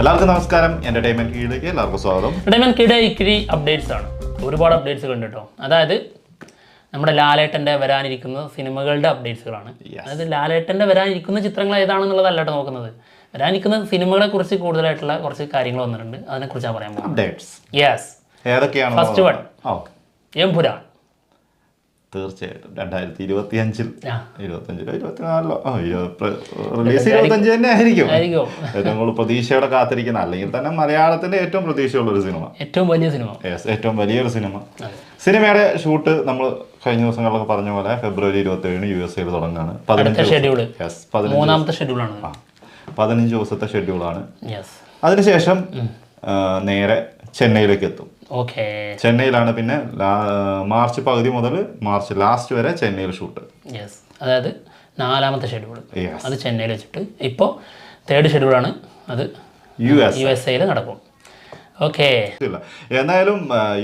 എല്ലാവർക്കും നമസ്കാരം. എന്റർടൈൻമെന്റ് കീഴിലേക്ക് എല്ലാവർക്കും സ്വാഗതം. എന്റർടൈൻമെന്റ് കീഴിലെ ഇക്കിരി അപ്ഡേറ്റ്സ് ആണ്. ഒരുപാട് അപ്ഡേറ്റ്സ് ഉണ്ട് കേട്ടോ. അതായത് നമ്മുടെ ലാലേട്ടൻ്റെ വരാനിരിക്കുന്ന സിനിമകളുടെ അപ്ഡേറ്റ്സുകളാണ്. അതായത് ലാലേട്ടൻ്റെ വരാനിരിക്കുന്ന ചിത്രങ്ങൾ ഏതാണെന്നുള്ളതല്ല കേട്ടോ നോക്കുന്നത്. വരാനിരിക്കുന്ന സിനിമകളെ കുറിച്ച് കൂടുതലായിട്ടുള്ള കുറച്ച് കാര്യങ്ങൾ വന്നിട്ടുണ്ട്. അതിനെക്കുറിച്ചാണ് പറയാൻ പോകുന്നത്. അപ്ഡേറ്റ്സ് യെസ്, ഏതൊക്കെയാണ്? First one Empuraan. തീർച്ചയായിട്ടും 2025 റിലീസ് 25 തന്നെ ആയിരിക്കും ഏറ്റവും കൂടുതൽ പ്രതീക്ഷയോടെ കാത്തിരിക്കുന്ന, അല്ലെങ്കിൽ തന്നെ മലയാളത്തിന്റെ ഏറ്റവും പ്രതീക്ഷയുള്ള ഒരു സിനിമ, ഏറ്റവും വലിയൊരു സിനിമ. സിനിമയുടെ ഷൂട്ട് നമ്മൾ കഴിഞ്ഞ ദിവസങ്ങളിലൊക്കെ പറഞ്ഞ പോലെ ഫെബ്രുവരി 27 USA തുടങ്ങുകയാണ്. 15 ദിവസത്തെ ഷെഡ്യൂളാണ്. അതിനുശേഷം നേരെ ചെന്നൈയിലേക്ക് എത്തും. ചെന്നൈയിലാണ് പിന്നെ മാർച്ച് പകുതി മുതൽ മാർച്ച് ലാസ്റ്റ് വരെ ചെന്നൈയിൽ ഷൂട്ട്. അതായത് 4ാമത്തെ ഷെഡ്യൂൾ അത് ചെന്നൈയിൽ വെച്ചിട്ട് ഇപ്പോൾ 3rd ഷെഡ്യൂളാണ്, അത് USA നടക്കും. ഓക്കെ, എന്തായാലും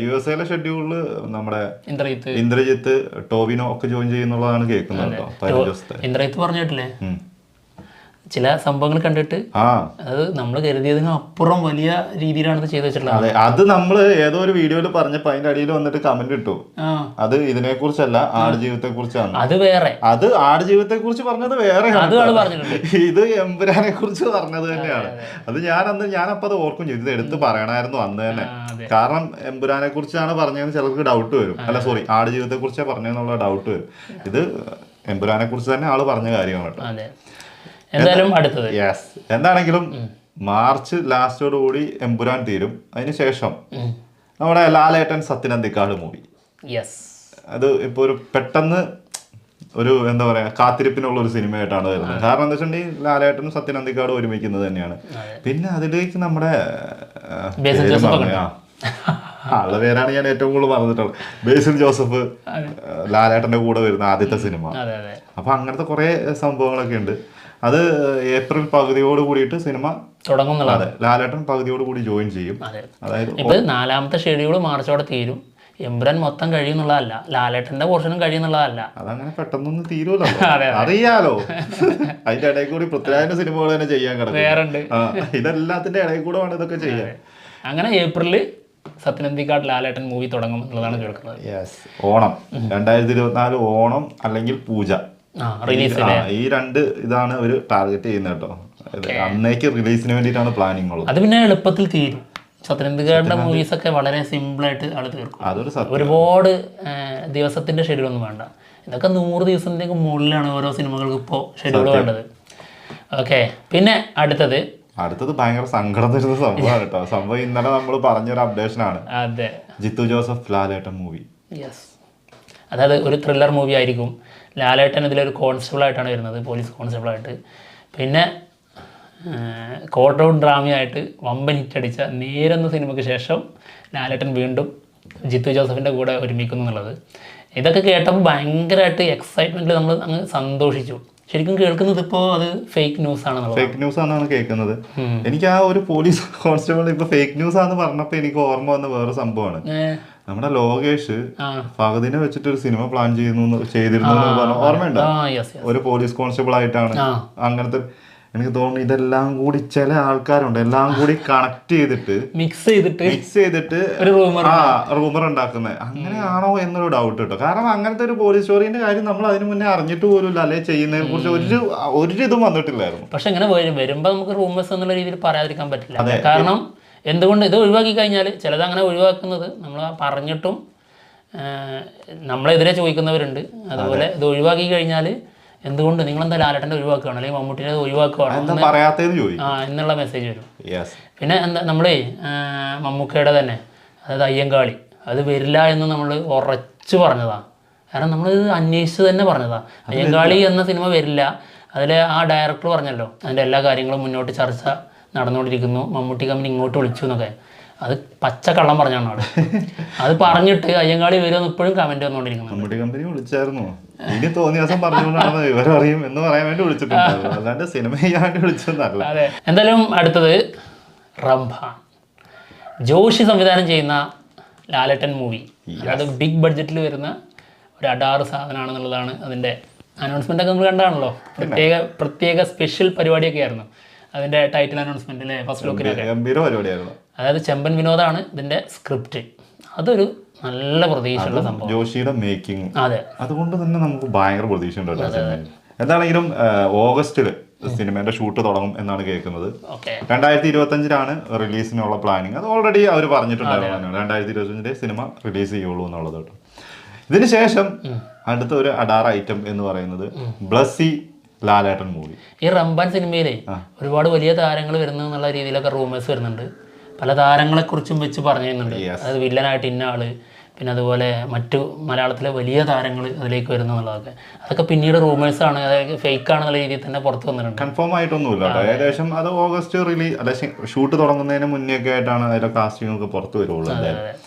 USA ഷെഡ്യൂളില് നമ്മുടെ ഇന്ദ്രജിത്ത് ടോവിനോ ഒക്കെ ജോയിൻ ചെയ്യുന്നുള്ളതാണ് കേൾക്കുന്നത്. ഇന്ദ്രജിത്ത് പറഞ്ഞിട്ടില്ലേ ചില സംഭവങ്ങൾ കണ്ടിട്ട് അത് നമ്മൾ കരുതിയതിനും അപ്പുറം വലിയ രീതിയിലാണ് ചെയ്തു വെച്ചിട്ടുള്ളത്. അതെ, അത് നമ്മൾ ഏതോ ഒരു വീഡിയോയിൽ പറഞ്ഞപ്പോ അതിന്റെ അടിയിൽ വന്നിട്ട് കമന്റ് ഇട്ടു. അത് ഇതിനെ കുറിച്ചല്ല, ആടുജീവിതത്തെ കുറിച്ചാണ്. അത് വേറെ, അത് ആടുജീവിതത്തെ കുറിച്ച് പറഞ്ഞത് വേറെ, ഇത് എമ്പുരാനെ കുറിച്ച് പറഞ്ഞത് തന്നെയാണ്. അത് ഞാനപ്പോ അത് ഓർക്കും ചെയ്തു, ഇത് എടുത്ത് പറയണമായിരുന്നു അന്ന് തന്നെ. കാരണം എമ്പുരാനെ കുറിച്ചാണ് പറഞ്ഞതെന്ന് ചിലർക്ക് ഡൗട്ട് വരും. അല്ല സോറി, ആടുജീവിതത്തെ കുറിച്ചാ പറഞ്ഞതെന്നുള്ള ഡൗട്ട് വരും. ഇത് എമ്പുരാനെ കുറിച്ച് തന്നെ ആള് പറഞ്ഞ കാര്യമാണ് കേട്ടോ. എന്താണെങ്കിലും മാർച്ച് ലാസ്റ്റോടുകൂടി എമ്പുരാൻ തീരും. അതിനുശേഷം നമ്മുടെ ലാലേട്ടൻ സത്യനന്ദിക്കാട് മൂവി. അത് ഇപ്പൊ ഒരു പെട്ടെന്ന് ഒരു എന്താ പറയാ കാത്തിരിപ്പിനുള്ള ഒരു സിനിമയായിട്ടാണ് വരുന്നത്. കാരണം എന്താ വെച്ചിട്ടുണ്ടെങ്കിൽ ലാലേട്ടനും സത്യനന്ദിക്കാട് ഒരുമിക്കുന്നത് തന്നെയാണ്. പിന്നെ അതിലേക്ക് നമ്മുടെ ആളുടെ പേരാണ് ഞാൻ ഏറ്റവും കൂടുതൽ പറഞ്ഞിട്ടുള്ളത്, ബേസിൽ ജോസഫ്, ലാലേട്ടന്റെ കൂടെ വരുന്ന ആദ്യത്തെ സിനിമ. അപ്പൊ അങ്ങനത്തെ കുറെ സംഭവങ്ങളൊക്കെ ഉണ്ട്. അത് ഏപ്രിൽ പകുതിയോട് കൂടിയിട്ട് സിനിമ തുടങ്ങുന്നുള്ളത്. ലാലേട്ടൻ പകുതിയോട് കൂടി ജോയിൻ ചെയ്യും. അതായത് ഇപ്പൊ 4ാമത്തെ ഷെഡ്യൂൾ മാർച്ചോടെ തീരും. എമ്പുരാൻ മൊത്തം കഴിയുന്നുള്ളതല്ല, ലാലേട്ടന്റെ പോർഷനും കഴിയുന്നുള്ളതല്ല. അതങ്ങനെ പെട്ടെന്നൊന്നും തീരുമല്ലോ, അറിയാലോ. അതിന്റെ ഇടയിൽ കൂടി പൃഥ്വിരാജിന്റെ സിനിമകൾ തന്നെ ചെയ്യാൻ കിടക്കും. ഇതെല്ലാത്തിന്റെ ഇടയിൽ കൂടെ വേണം ഇതൊക്കെ ചെയ്യാൻ. അങ്ങനെ ഏപ്രില് സത്യനന്ദിക്കാട് ലാലേട്ടൻ മൂവി തുടങ്ങും എന്നുള്ളതാണ് കേൾക്കുന്നത്. ഓണം 2024 ഓണം അല്ലെങ്കിൽ പൂജ, ഈ 2 ഇതാണ് ഒരു ടാർഗറ്റ് ചെയ്യുന്നത് കേട്ടോ. അന്നേക്ക് റിലീസിന് വേണ്ടിയിട്ടാണ് പ്ലാനിങ് ഉള്ളത്. അത് പിന്നെ എളുപ്പത്തിൽ തീരും. സത്യനന്ദിക്കാടിന്റെ മൂവീസ് ഒക്കെ വളരെ സിമ്പിളായിട്ട് ആള് തീർക്കും. ഒരുപാട് ദിവസത്തിന്റെ ഷെഡ്യൂൾ ഒന്നും വേണ്ട. ഇതൊക്കെ 100 ദിവസത്തിലേക്ക് മുകളിലാണ് ഓരോ സിനിമകൾക്ക് ഇപ്പോൾ ഷെഡ്യൂൾ വേണ്ടത്. ഓക്കെ, പിന്നെ അടുത്തത് ഭയങ്കര സങ്കടം തരുന്ന സംഭവമാണ് കേട്ടോ. സംഭവം ഇന്നലെ നമ്മൾ പറഞ്ഞൊരു അപ്ഡേഷൻ ആണ്. അതെ, ജിത്തു ജോസഫ് ലാലേട്ടൻ മൂവി. അതായത് ഒരു ത്രില്ലർ മൂവി ആയിരിക്കും. ലാലേട്ടൻ ഇതിലൊരു കോൺസ്റ്റബിളായിട്ടാണ് വരുന്നത്, പോലീസ് കോൺസ്റ്റബിളായിട്ട്. പിന്നെ കോർട്ട് റൗണ്ട് ഡ്രാമയായിട്ട് വമ്പൻ ഹിറ്റടിച്ച നേരെന്ന സിനിമയ്ക്ക് ശേഷം ലാലേട്ടൻ വീണ്ടും ജിത്തു ജോസഫിൻ്റെ കൂടെ ഒരുമിക്കുന്നു എന്നുള്ളത്. ഇതൊക്കെ കേട്ടപ്പോൾ ഭയങ്കരമായിട്ട് എക്സൈറ്റ്മെൻറ്റിൽ നമ്മൾ അങ്ങ് സന്തോഷിച്ചു. ശരിക്കും കേൾക്കുന്നത് ഇപ്പോൾ അത് ഫേക്ക് ന്യൂസ് ആണെന്നാണ് കേൾക്കുന്നത്. എനിക്ക് ആ ഒരു പോലീസ് കോൺസ്റ്റബിൾ ഇപ്പൊ ഫേക്ക് ന്യൂസ് ആണെന്ന് പറഞ്ഞപ്പോൾ എനിക്ക് ഓർമ്മ വന്ന വേറെ സംഭവമാണ്. നമ്മുടെ ലോകേഷ് ഫഹദിനെ വെച്ചിട്ട് ഒരു സിനിമ പ്ലാൻ ചെയ്തിരുന്നു ഓർമ്മയുണ്ടോ? ഒരു പോലീസ് കോൺസ്റ്റബിൾ ആയിട്ടാണ്. അങ്ങനത്തെ എനിക്ക് തോന്നുന്നു ഇതെല്ലാം കൂടി ചില ആൾക്കാരുണ്ട്, എല്ലാം കൂടി കണക്ട് ചെയ്തിട്ട് മിക്സ് ചെയ്തിട്ട് റൂമർ ഉണ്ടാക്കുന്നത്. അങ്ങനെയാണോ എന്നൊരു ഡൗട്ട് കേട്ടോ. കാരണം അങ്ങനത്തെ ഒരു പോലീസ് സ്റ്റോറിന്റെ കാര്യം നമ്മൾ അതിന് മുന്നേ അറിഞ്ഞിട്ട് പോലും അല്ലെ ചെയ്യുന്നതിനെ കുറിച്ച് ഒരു ഇതും വന്നിട്ടില്ലായിരുന്നു. പക്ഷെ ഇങ്ങനെ വരുമ്പോ നമുക്ക് റൂമേഴ്സ് എന്നുള്ള രീതിയിൽ പറയാതിരിക്കാൻ പറ്റില്ല. കാരണം എന്തുകൊണ്ട് ഇത് ഒഴിവാക്കി കഴിഞ്ഞാൽ ചിലത് അങ്ങനെ ഒഴിവാക്കുന്നത് നമ്മൾ പറഞ്ഞിട്ടും നമ്മളെതിരെ ചോദിക്കുന്നവരുണ്ട്. അതുപോലെ ഇത് ഒഴിവാക്കി കഴിഞ്ഞാൽ എന്തുകൊണ്ട് നിങ്ങളെന്താ ലാലേട്ടൻ്റെ ഒഴിവാക്കുകയാണ് അല്ലെങ്കിൽ മമ്മൂട്ടിനെ ഒഴിവാക്കുകയാണ് എന്നുള്ള മെസ്സേജ് വരും. പിന്നെ എന്താ നമ്മളെ മമ്മൂക്കയുടെ തന്നെ, അതായത് അയ്യങ്കാളി, അത് വരില്ല എന്ന് നമ്മൾ ഉറച്ചു പറഞ്ഞതാണ്. കാരണം നമ്മളിത് അന്വേഷിച്ച് തന്നെ പറഞ്ഞതാണ്. അയ്യങ്കാളി എന്ന സിനിമ വരില്ല. അതിൽ ആ ഡയറക്ടർ പറഞ്ഞല്ലോ അതിൻ്റെ എല്ലാ കാര്യങ്ങളും മുന്നോട്ട് ചർച്ച നടന്നുകൊണ്ടിരിക്കുന്നു, മമ്മൂട്ടി കമ്പനി ഇങ്ങോട്ട് വിളിച്ചു എന്നൊക്കെ. അത് പച്ച കള്ളം പറഞ്ഞാണ് അവിടെ. അത് പറഞ്ഞിട്ട് അയ്യങ്കാളി വരുമെന്ന് ഇപ്പോഴും കമന്റ് വന്നുകൊണ്ടിരിക്കുന്നു. മമ്മൂട്ടി കമ്പനി വിളിച്ചായിരുന്നു, ഇനി തോന്നിയ ദിവസം പറഞ്ഞുകൊണ്ടാണ് വിവരം അറിയും എന്ന് പറയാൻ വേണ്ടി വിളിച്ചിട്ടുണ്ട്, അല്ലാണ്ട് സിനിമ ചെയ്യാൻ വേണ്ടി വിളിച്ചതല്ല. അതെ, എന്തായാലും അടുത്തത് റംഭാൻ, ജോഷി സംവിധാനം ചെയ്യുന്ന ലാലേട്ടൻ മൂവി. അത് ബിഗ് ബഡ്ജറ്റിൽ വരുന്ന ഒരു അഡാറ് സാധനമാണെന്നുള്ളതാണ് അതിൻ്റെ അനൗൺസ്മെൻ്റ് ഒക്കെ നമ്മൾ കണ്ടാണല്ലോ. പ്രത്യേക സ്പെഷ്യൽ പരിപാടിയൊക്കെ ആയിരുന്നു. അതിന്റെ ടൈറ്റിൽ അനൗൺസ്മെന്റ് അല്ലേ, ഫസ്റ്റ് ലുക്കിലൊക്കെ. ഗംഭീര പരിപാടിയായിരുന്നു. അതായത് ചെമ്പൻ വിനോദാണ് ഇതിന്റെ സ്ക്രിപ്റ്റ്. അതൊരു നല്ല പ്രതീക്ഷയുള്ള സംഭവം. ജോഷിയുടെ മേക്കിംഗ്, അതെ, അതുകൊണ്ട് തന്നെ നമുക്ക് ഭയങ്കര പ്രതീക്ഷ ഉണ്ട്. എന്താണെങ്കിലും ഓഗസ്റ്റില് സിനിമയുടെ ഷൂട്ട് തുടങ്ങും എന്നാണ് കേൾക്കുന്നത്. 2025 റിലീസിനുള്ള പ്ലാനിങ്. അത് ഓൾറെഡി അവർ പറഞ്ഞിട്ടുണ്ടായിരുന്നു, 2025 സിനിമ റിലീസ് ചെയ്യുള്ളൂ എന്നുള്ളത് കേട്ടോ. ഇതിന് ശേഷം അടുത്ത ഒരു അഡാർ ഐറ്റം എന്ന് പറയുന്നത് ബ്ലസ്സി ലാലേട്ടൻ മൂവി. ഈ റംബാൻ സിനിമയിലെ ഒരുപാട് വലിയ താരങ്ങൾ വരുന്നു എന്നുള്ള രീതിയിലൊക്കെ റൂമേഴ്സ് വരുന്നുണ്ട്. പല താരങ്ങളെ കുറിച്ചും വെച്ച് പറഞ്ഞിരുന്നുണ്ട്. അതായത് വില്ലനായിട്ട് ഇന്ന ആള്, പിന്നെ അതുപോലെ മറ്റു മലയാളത്തിലെ വലിയ താരങ്ങൾ അതിലേക്ക് വരുന്നു എന്നുള്ളതൊക്കെ. അതൊക്കെ പിന്നീട് റൂമേഴ്സാണ്, അതായത് ഫേക്ക് ആണെന്നുള്ള രീതിയിൽ തന്നെ പുറത്ത് വന്നിട്ടുണ്ട്. കൺഫേം ആയിട്ടൊന്നുമില്ല. ഏകദേശം അത് ഓഗസ്റ്റ് റിലീസ് അല്ല ഷൂട്ട് തുടങ്ങുന്നതിന് മുന്നേ ഒക്കെ ആയിട്ടാണ് അതിന്റെ കാസ്റ്റിംഗ് ഒക്കെ പുറത്ത് വരുള്ളൂ.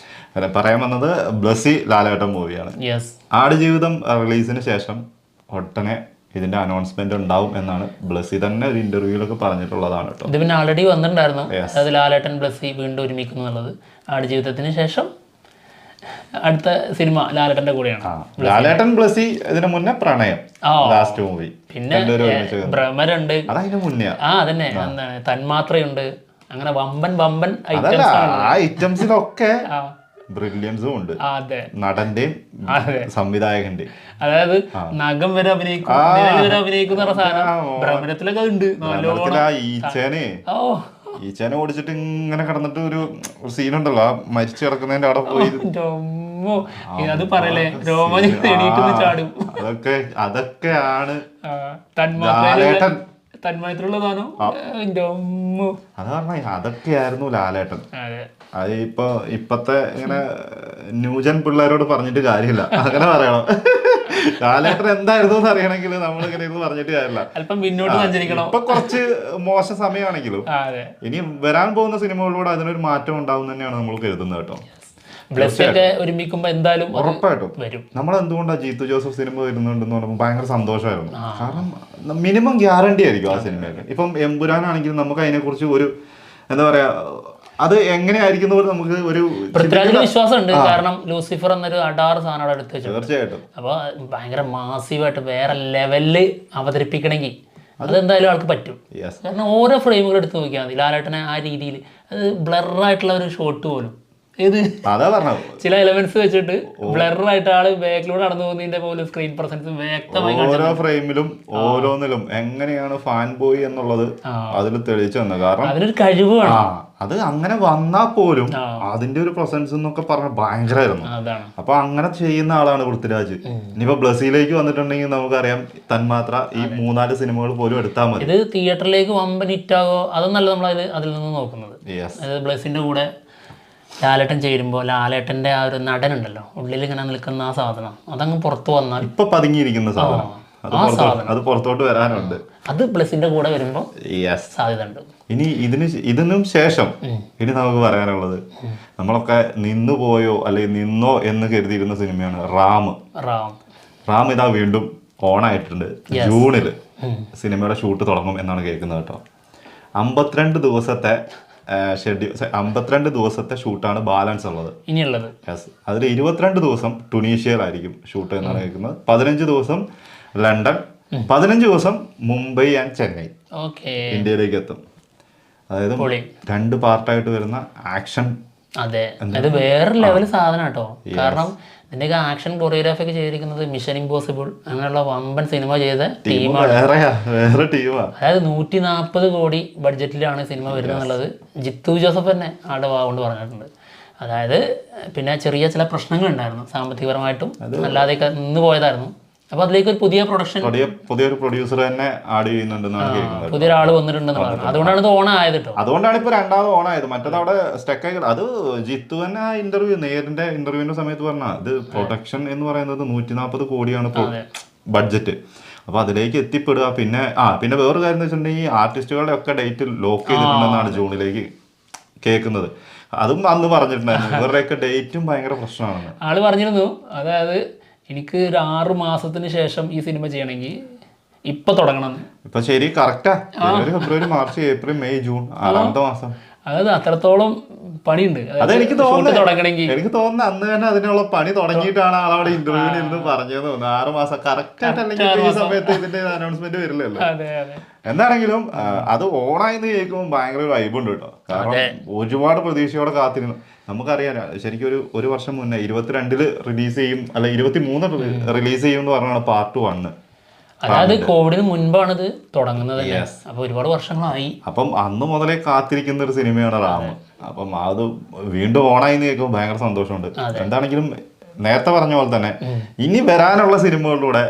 പറയാൻ വന്നത് ബ്ലസ്സി ലാലേട്ടൻ മൂവിയാണ്. ആടുജീവിതം റിലീസിന് ശേഷം ഒട്ടനെ ഇതിന്റെ അനൗൺസ്മെന്റ് ഉണ്ടാവും എന്നാണ് ബ്ലസ്സി തന്നെ ഒരു ഇന്റർവ്യൂലൊക്കെ പറഞ്ഞിട്ടുള്ളതാണ് കേട്ടോ. ഇത് പിന്നെ ആൾറെഡി വന്നിട്ടുണ്ടായിരുന്നു, അതായത് ലാലേട്ടൻ ബ്ലസ്സി വീണ്ടും ഒരുമിക്കുന്നു എന്നുള്ളത്. ആടുജീവിതത്തിന് ശേഷം അടുത്ത സിനിമ ലാലേട്ടന്റെ കൂടെയാണ്. ലാലേട്ടൻ ബ്ലസ്സി, ഇതിന് മുന്നേ പ്രണയം ലാസ്റ്റ് മൂവി, പിന്നെ ഭ്രമരുണ്ട്, അതതിന് മുന്നേ. അതന്നെ, എന്താണ് തന്മാത്രയുണ്ട്. അങ്ങനെ വമ്പൻ ഐറ്റംസിലൊക്കെ ബ്രില്യൻസും ഉണ്ട്, നടന്റെയും സംവിധായകന്റെയും. അതായത് നഖം വരെ അഭിനയിക്കുന്ന സാധനം ഭ്രമരത്തിലൊക്കെ ഉണ്ട്. ഈച്ചേനെ ഓടിച്ചിട്ട് ഇങ്ങനെ കിടന്നിട്ട് ഒരു സീനുണ്ടല്ലോ, മരിച്ചു കിടക്കുന്നതിന്റെ അവിടെ പോയി. അത് പറയലേ, ചാടും. അതൊക്കെയാണ് തന്മയത്തിലുള്ള സാധനം. അത് പറഞ്ഞ അതൊക്കെയായിരുന്നു ലാലേട്ടൻ. അത് ഇപ്പത്തെ ഇങ്ങനെ ന്യൂജൻ പിള്ളേരോട് പറഞ്ഞിട്ട് കാര്യമില്ല, അങ്ങനെ പറയണം. ലാലേട്ടൻ എന്തായിരുന്നു എന്ന് അറിയണമെങ്കിൽ നമ്മൾ ഇങ്ങനെ പറഞ്ഞിട്ട് കാര്യമില്ല. ഇപ്പൊ കുറച്ച് മോശം സമയമാണെങ്കിലും ഇനി വരാൻ പോകുന്ന സിനിമകളിലൂടെ അതിനൊരു മാറ്റം ഉണ്ടാവും തന്നെയാണ് നമ്മൾ കരുതുന്നത് കേട്ടോ. എന്തായാലും ഉറപ്പായിട്ടും നമ്മൾ എന്തുകൊണ്ടാണ് ജീത്തു ജോസഫ് സിനിമ വരുന്നുണ്ടെന്ന് പറയുമ്പോൾ ഭയങ്കര സന്തോഷമായിരുന്നു. കാരണം മിനിമം ഗ്യാരണ്ടി ആയിരിക്കും ആ സിനിമയൊക്കെ. ഇപ്പം എമ്പുരാനാണെങ്കിലും നമുക്ക് അതിനെക്കുറിച്ച് ഒരു എന്താ പറയാ, അത് എങ്ങനെയായിരിക്കും നമുക്ക് ഒരു വിശ്വാസമുണ്ട്. കാരണം ലൂസിഫർ എന്നൊരു അഡാർ സാധനം അവിടെ എടുത്ത് വെച്ചു. തീർച്ചയായിട്ടും. അപ്പൊ ഭയങ്കര മാസീവായിട്ട് വേറെ ലെവലില് അവതരിപ്പിക്കണമെങ്കിൽ അതെന്തായാലും ആൾക്ക് പറ്റും. കാരണം ഓരോ ഫ്രെയിമുകൾ എടുത്ത് നോക്കിയാൽ മതി ലാലേട്ടനെ ആ രീതിയിൽ. അത് ബ്ലറായിട്ടുള്ള ഒരു ഷോട്ട് പോലും ചില എലമെന്റ്സ് വെച്ചിട്ട് ബ്ലറായിട്ട് ആള് ബാക്കിലൂടെ നടന്നു പോകുന്നതിന്റെ പോലും സ്ക്രീൻ പ്രസൻസ് വ്യക്തമായി ഓരോ ഫ്രെയിമിലും ഓരോന്നിലും എങ്ങനെയാണ് ഫാൻ ബോയ് എന്നുള്ളത് അതിൽ തെളിയിച്ചു തന്നത്. കാരണം അതിനൊരു കഴിവാണ്. അത് അങ്ങനെ വന്നാൽ പോലും അതിന്റെ ഒരു പ്രസൻസ് എന്നൊക്കെ പറഞ്ഞ ഭയങ്കരമായിരുന്നു. അപ്പൊ അങ്ങനെ ചെയ്യുന്ന ആളാണ് പൃഥ്വിരാജ്. ഇനിയിപ്പോ ബ്ലസ്സിയിലേക്ക് വന്നിട്ടുണ്ടെങ്കിൽ നമുക്കറിയാം തന്മാത്ര ഈ 3-4 സിനിമകൾ പോലും എടുത്താൽ മതി. ഇത് തിയേറ്ററിലേക്ക് വമ്പൻ ഹിറ്റാകോ അതൊന്നല്ല നമ്മൾ അതിൽ നിന്ന് നോക്കുന്നത്. അതായത് ബ്ലസ്സിന്റെ കൂടെ ലാലേട്ടൻ ചേരുമ്പോൾ ലാലേട്ടന്റെ ആ ഒരു നടനുണ്ടല്ലോ ഉള്ളിൽ ഇങ്ങനെ നിൽക്കുന്ന ആ സാധനം അതങ്ങ് പുറത്തു വന്നാൽ ഇപ്പൊ പതുങ്ങിയിരിക്കുന്ന സാധനം അത് പുറത്തോട്ട് വരാനുണ്ട്. അത് ബ്ലസ്സിന്റെ കൂടെ വരുമ്പോൾ സാധ്യത ഉണ്ട്. ഇനി ഇതിനും ശേഷം ഇനി നമുക്ക് പറയാനുള്ളത്, നമ്മളൊക്കെ നിന്നുപോയോ അല്ലെങ്കിൽ നിന്നോ എന്ന് കരുതിയിരുന്ന സിനിമയാണ് റാം. ഇതാ വീണ്ടും ഓണായിട്ടുണ്ട്. ജൂണില് സിനിമയുടെ ഷൂട്ട് തുടങ്ങും എന്നാണ് കേൾക്കുന്നത് കേട്ടോ. 52 ദിവസത്തെ 52 ദിവസത്തെ ഷൂട്ടാണ് ബാലൻസ് ഉള്ളത് ഇനിയുള്ളത്. അതിൽ 22 ദിവസം ടുണീഷ്യയിലായിരിക്കും ഷൂട്ട് എന്നാണ് കേൾക്കുന്നത്. 15 ദിവസം ലണ്ടൻ, 15 ദിവസം മുംബൈ ആൻഡ് ചെന്നൈ ഇന്ത്യയിലേക്ക് എത്തും. അതായത് 2 പാർട്ടായിട്ട് വരുന്ന ആക്ഷൻ. അതെ, അത് വേറെ ലെവൽ സാധനം കേട്ടോ. കാരണം ഇതിന്റെയൊക്കെ ആക്ഷൻ കൊറിയോഗ്രാഫി ഒക്കെ ചെയ്തിരിക്കുന്നത് മിഷൻ ഇമ്പോസിബിൾ അങ്ങനെയുള്ള വമ്പൻ സിനിമ ചെയ്ത ടീമാണ്. അതായത് 140 കോടി ബഡ്ജറ്റിലാണ് സിനിമ വരുന്നത് എന്നുള്ളത് ജിത്തു ജോസഫ് തന്നെ ആളുടെ വാഗോണ്ട് പറഞ്ഞിട്ടുണ്ട്. അതായത് പിന്നെ ചെറിയ ചില പ്രശ്നങ്ങളുണ്ടായിരുന്നു സാമ്പത്തികപരമായിട്ടും അല്ലാതെയൊക്കെ നിന്ന് പോയതായിരുന്നു. അപ്പൊ അതിലേക്ക് ഒരു പുതിയൊരു പ്രൊഡ്യൂസർ തന്നെ ആഡ് ചെയ്യുന്നുണ്ടെന്നാണ് കേൾക്കുന്നത്. പുതിയൊരാൾ വന്നിട്ടുണ്ടെന്ന് പറഞ്ഞു. അതുകൊണ്ടാണ് ഇത് ഓണായത് കേട്ടോ. അതുകൊണ്ടാണ് ഇപ്പൊ 2ാമത് ഓണായത്. മറ്റേത് അവിടെ സ്റ്റക്കായി. അത് ജിത്തു തന്നെ നേരിന്റെ ഇന്റർവ്യൂവിന്റെ സമയത്ത് പറഞ്ഞ ഇത് പ്രൊഡക്ഷൻ എന്ന് പറയുന്നത് 140 കോടിയാണ് ബഡ്ജറ്റ്. അപ്പൊ അതിലേക്ക് എത്തിപ്പെടുക. പിന്നെ വേറൊരു കാര്യം എന്ന് വെച്ചിട്ടുണ്ടെങ്കിൽ ആർട്ടിസ്റ്റുകളുടെ ഒക്കെ ഡേറ്റ് ലോക്ക് ചെയ്തിട്ടുണ്ടെന്നാണ് ജൂണിലേക്ക് കേൾക്കുന്നത്. അതും അന്ന് പറഞ്ഞിട്ടുണ്ടായിരുന്നു. ഇവരുടെയൊക്കെ ഡേറ്റും ഭയങ്കര പ്രശ്നമാണെന്ന് ആള് പറഞ്ഞിരുന്നു. അതായത് എനിക്ക് ഒരു 6 മാസത്തിന് ശേഷം ഈ സിനിമ ചെയ്യണമെങ്കിൽ ഇപ്പൊ തുടങ്ങണം. ഇപ്പൊ ശരി കറക്റ്റാ. ജനുവരി, ഫെബ്രുവരി, മാർച്ച്, ഏപ്രിൽ, മെയ്, ജൂൺ 6ാമത്തെ മാസം. അതായത് അത്രത്തോളം പണിയുണ്ട് അതെനിക്ക് തുടങ്ങണമെങ്കിൽ. എനിക്ക് തോന്നുന്നു അന്ന് തന്നെ അതിനുള്ള പണി തുടങ്ങിയിട്ടാണ് ആളവിടെ ഇന്റർവ്യൂവിൽ ഇരുന്ന് പറഞ്ഞതെന്ന് തോന്നുന്നു. 6 മാസം കറക്റ്റ് ആയിട്ട്, അല്ലെങ്കിൽ ഈ സമയത്ത് ഇതിന്റെ അനൗൺസ്മെന്റ് വരില്ലല്ലോ. എന്താണെങ്കിലും അത് ഓണായിന്ന് കേൾക്കുമ്പോൾ ഭയങ്കര ഒരു വൈബുണ്ട് കേട്ടോ. കാരണം ഒരുപാട് പ്രതീക്ഷയോടെ കാത്തിരുന്നു. നമുക്കറിയാം ശരിക്കും ഒരു വർഷം മുന്നേ 22 റിലീസ് ചെയ്യും, അല്ല 23 റിലീസ് ചെയ്യും എന്ന് പറഞ്ഞാണ് പാർട്ട് 1. അതായത് കോവിഡിന് മുൻപാണ് ഇത് തുടങ്ങുന്നത്. അപ്പൊ ഒരുപാട് വർഷങ്ങളായി. അപ്പം അന്ന് മുതലേ കാത്തിരിക്കുന്ന ഒരു സിനിമയാണ് റാം. അപ്പം അത് വീണ്ടും ഓണായിന്ന് കേൾക്കുമ്പോൾ ഭയങ്കര സന്തോഷമുണ്ട്. എന്താണെങ്കിലും നേരത്തെ പറഞ്ഞ പോലെ തന്നെ ഇനി വരാനുള്ള സിനിമകളിലൂടെ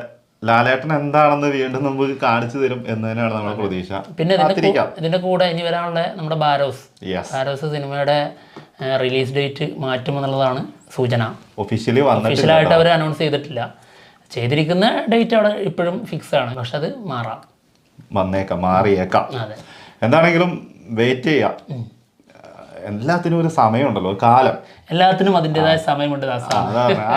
ലാലേട്ടൻ എന്താണെന്ന് വീണ്ടും നമുക്ക് കാണിച്ചു തരും എന്ന് തന്നെയാണ് നമ്മുടെ പ്രതീക്ഷ. പിന്നെ ഇതിന്റെ കൂടെ ഇനി വരാനുള്ള നമ്മുടെ ബാരോസ് സിനിമയുടെ റിലീസ് ഡേറ്റ് മാറ്റുമെന്നുള്ളതാണ് സൂചന. ഒഫീഷ്യലായിട്ട് അവർ അനൗൺസ് ചെയ്തിട്ടില്ല. ചെയ്തിരിക്കുന്ന ഡേറ്റ് അവിടെ ഇപ്പോഴും ഫിക്സ് ആണ്, പക്ഷെ അത് മാറിയേക്കാം. എന്താണെങ്കിലും വെയിറ്റ് ചെയ്യാം. എല്ലാത്തിനും ഒരു സമയമുണ്ടല്ലോ, കാലം. എല്ലാത്തിനും അതിൻ്റെതായ സമയമുണ്ട്.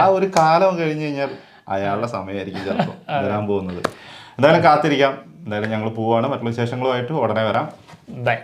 ആ ഒരു കാലം കഴിഞ്ഞ് കഴിഞ്ഞാൽ അയാളുടെ സമയമായിരിക്കും ചിലപ്പോൾ വരാൻ പോകുന്നത്. എന്തായാലും കാത്തിരിക്കാം. എന്തായാലും ഞങ്ങൾ പോവാണ്. മറ്റുള്ള വിശേഷങ്ങളുമായിട്ട് ഉടനെ വരാം. ബൈ.